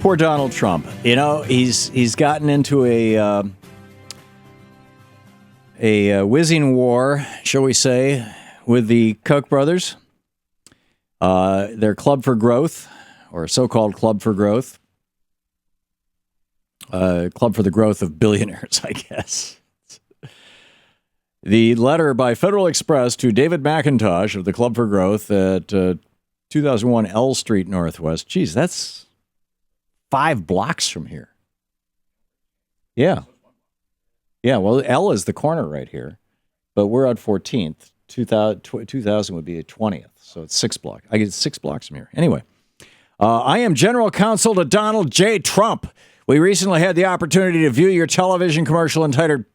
Poor Donald Trump. You know, he's gotten into a whizzing war, shall we say, with the Koch brothers. Their Club for Growth, or so-called Club for Growth. Club for the Growth of Billionaires, I guess. The letter by Federal Express to David McIntosh of the Club for Growth at 2001 L Street Northwest. Geez, that's 5 blocks from here. Yeah. Yeah, well, L is the corner right here, but we're at 14th. 2000 would be a 20th, so it's 6 blocks. I get 6 blocks from here. Anyway, I am General Counsel to Donald J. Trump. We recently had the opportunity to view your television commercial entitled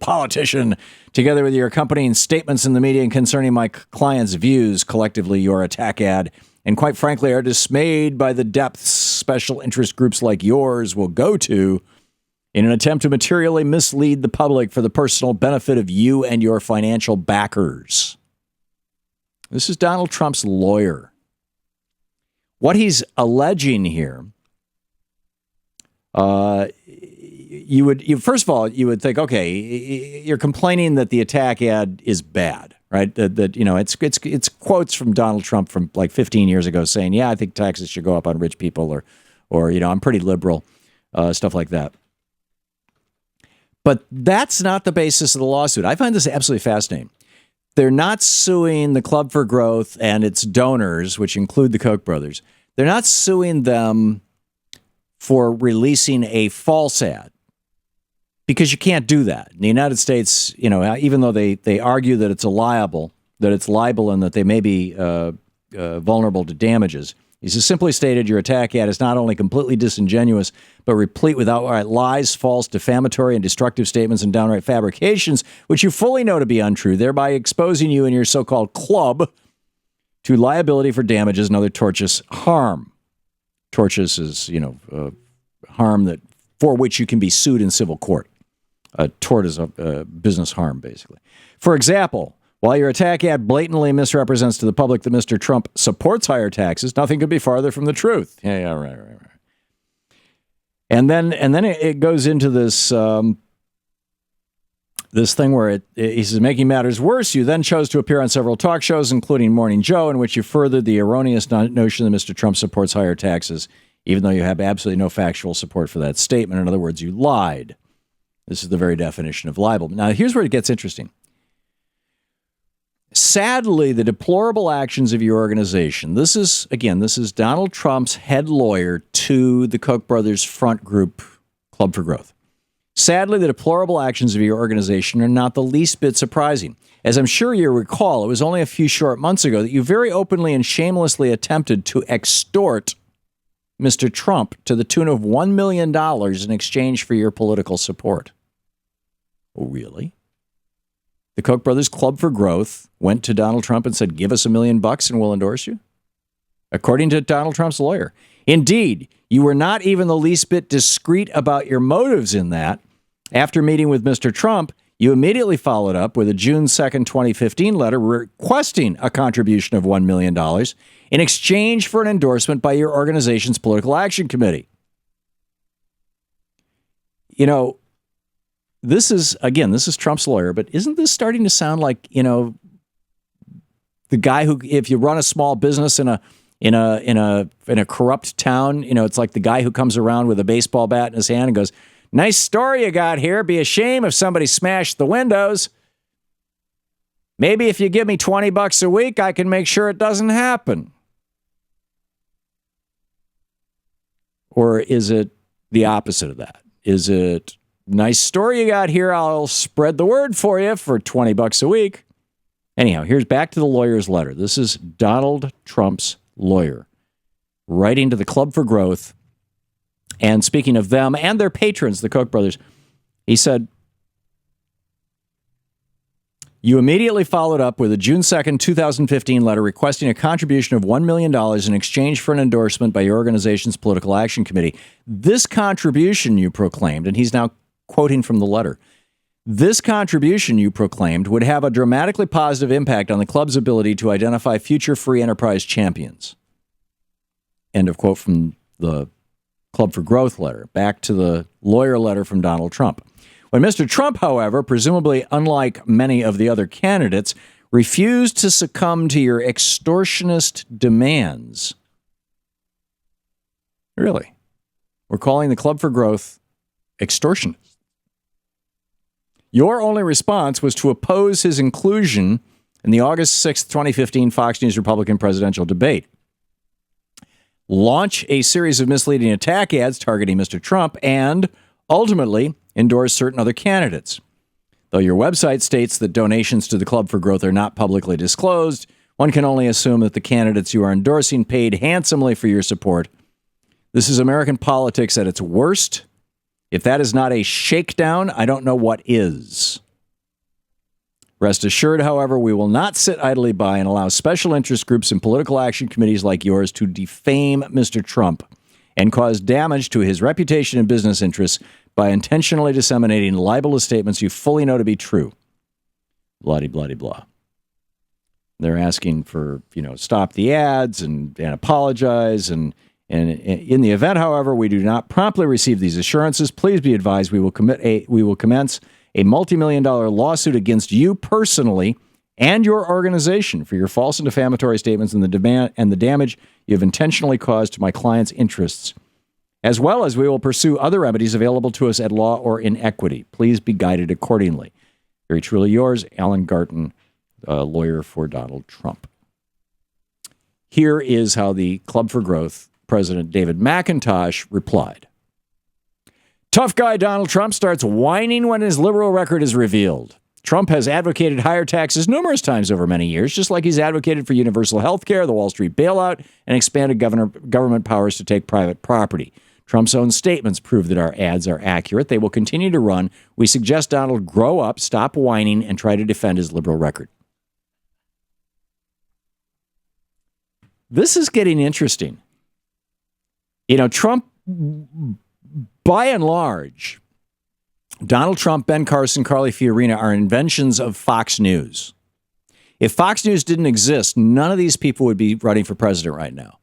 Politician, together with your accompanying statements in the media concerning my client's views, collectively your attack ad, and quite frankly are dismayed by the depths special interest groups like yours will go to in an attempt to materially mislead the public for the personal benefit of you and your financial backers. This is Donald Trump's lawyer. What he's alleging here, first of all, you would think, okay, you're complaining that the attack ad is bad, right? That you know, it's quotes from Donald Trump from like 15 years ago saying, yeah, I think taxes should go up on rich people, or you know, I'm pretty liberal, stuff like that. But that's not the basis of the lawsuit. I find this absolutely fascinating. They're not suing the Club for Growth and its donors, which include the Koch brothers. They're not suing them for releasing a false ad, because you can't do that. In the United States, you know, even though they argue that it's libel and that they may be vulnerable to damages, he just simply stated your attack ad is not only completely disingenuous, but replete with outright lies, false, defamatory, and destructive statements and downright fabrications, which you fully know to be untrue, thereby exposing you and your so-called club to liability for damages and other tortious harm. Tortious is, you know, harm that for which you can be sued in civil court. A tort is a business harm, basically. For example, while your attack ad blatantly misrepresents to the public that Mr. Trump supports higher taxes, nothing could be farther from the truth. Yeah, right. And then it goes into this this thing where he says, making matters worse, you then chose to appear on several talk shows, including Morning Joe, in which you furthered the erroneous notion that Mr. Trump supports higher taxes, even though you have absolutely no factual support for that statement. In other words, you lied. This is the very definition of libel. Now, here's where it gets interesting. Sadly, the deplorable actions of your organization, this is Donald Trump's head lawyer to the Koch brothers front group, Club for Growth. Sadly, the deplorable actions of your organization are not the least bit surprising. As I'm sure you recall, it was only a few short months ago that you very openly and shamelessly attempted to extort Mr. Trump to the tune of $1 million in exchange for your political support. Oh, really? The Koch brothers Club for Growth went to Donald Trump and said, give us $1 million and we'll endorse you? According to Donald Trump's lawyer. Indeed, you were not even the least bit discreet about your motives in that. After meeting with Mr. Trump, you immediately followed up with a June 2nd, 2015 letter requesting a contribution of $1 million in exchange for an endorsement by your organization's political action committee. You know, this is Trump's lawyer, but isn't this starting to sound like, you know, the guy who, if you run a small business in a corrupt town, you know, it's like the guy who comes around with a baseball bat in his hand and goes, nice story you got here. Be a shame if somebody smashed the windows. Maybe if you give me $20 a week, I can make sure it doesn't happen. Or is it the opposite of that? Is it, nice story you got here, I'll spread the word for you for $20 a week? Anyhow, here's back to the lawyer's letter. This is Donald Trump's lawyer writing to the Club for Growth. And speaking of them and their patrons, the Koch brothers, he said, you immediately followed up with a June 2nd, 2015 letter requesting a contribution of $1 million in exchange for an endorsement by your organization's political action committee. This contribution, you proclaimed, and he's now quoting from the letter, this contribution, you proclaimed, would have a dramatically positive impact on the club's ability to identify future free enterprise champions. End of quote from the Club for Growth letter, back to the lawyer letter from Donald Trump. When Mr. Trump, however, presumably unlike many of the other candidates, refused to succumb to your extortionist demands. Really? We're calling the Club for Growth extortionist. Your only response was to oppose his inclusion in the August 6, 2015 Fox News Republican presidential debate. Launch a series of misleading attack ads targeting Mr. Trump and, ultimately, endorse certain other candidates. Though your website states that donations to the Club for Growth are not publicly disclosed, one can only assume that the candidates you are endorsing paid handsomely for your support. This is American politics at its worst. If that is not a shakedown, I don't know what is. Rest assured, however, we will not sit idly by and allow special interest groups and political action committees like yours to defame Mr. Trump and cause damage to his reputation and business interests by intentionally disseminating libelous statements you fully know to be true. Blah-de-blah-de-blah. They're asking for, stop the ads and apologize. And in the event, however, we do not promptly receive these assurances, please be advised we will commence a multi-million-dollar lawsuit against you personally and your organization for your false and defamatory statements and the damage you have intentionally caused to my client's interests, as well as we will pursue other remedies available to us at law or in equity. Please be guided accordingly. Very truly yours, Alan Garten, lawyer for Donald Trump. Here is how the Club for Growth President David McIntosh replied. Tough guy Donald Trump starts whining when his liberal record is revealed. Trump has advocated higher taxes numerous times over many years, just like he's advocated for universal health care, the Wall Street bailout, and expanded government powers to take private property. Trump's own statements prove that our ads are accurate. They will continue to run. We suggest Donald grow up, stop whining, and try to defend his liberal record. This is getting interesting. Trump, by and large, Donald Trump, Ben Carson, Carly Fiorina are inventions of Fox News. If Fox News didn't exist, none of these people would be running for president right now.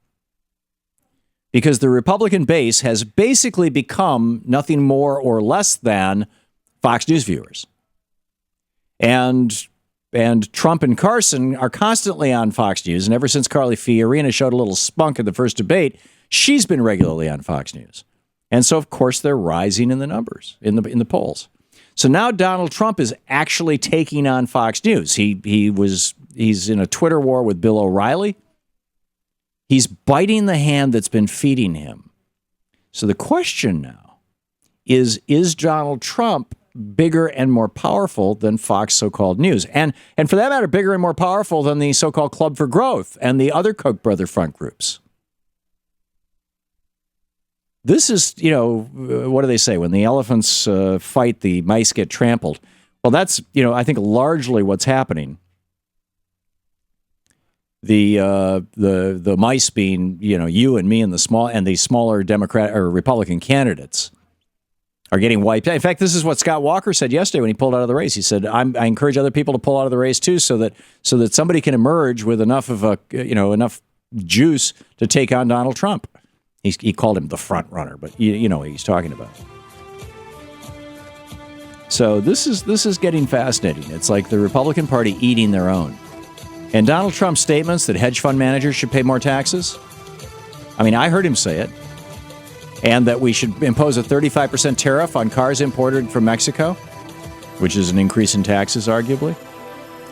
Because the Republican base has basically become nothing more or less than Fox News viewers. And Trump and Carson are constantly on Fox News. And ever since Carly Fiorina showed a little spunk in the first debate, she's been regularly on Fox News. And so, of course, they're rising in the numbers, in the polls. So now Donald Trump is actually taking on Fox News. He's in a Twitter war with Bill O'Reilly. He's biting the hand that's been feeding him. So the question now is Donald Trump bigger and more powerful than Fox so-called news? And for that matter, bigger and more powerful than the so-called Club for Growth and the other Koch brother front groups? This is, what do they say? When the elephants fight, the mice get trampled. Well, that's, I think largely what's happening. The mice being, you and me and the smaller Democrat or Republican candidates are getting wiped out. In fact, this is what Scott Walker said yesterday when he pulled out of the race. He said, I encourage other people to pull out of the race too, so that somebody can emerge with enough of enough juice to take on Donald Trump. He called him the front runner, but you know what he's talking about. So this is getting fascinating. It's like the Republican Party eating their own. And Donald Trump's statements that hedge fund managers should pay more taxes, I heard him say it, and that we should impose a 35% tariff on cars imported from Mexico, which is an increase in taxes, arguably.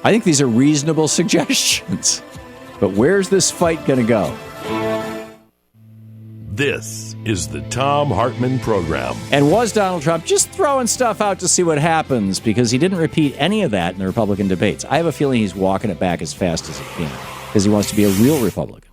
I think these are reasonable suggestions. But where's this fight going to go? This is the Thom Hartmann Program. And was Donald Trump just throwing stuff out to see what happens? Because he didn't repeat any of that in the Republican debates. I have a feeling he's walking it back as fast as he can because he wants to be a real Republican.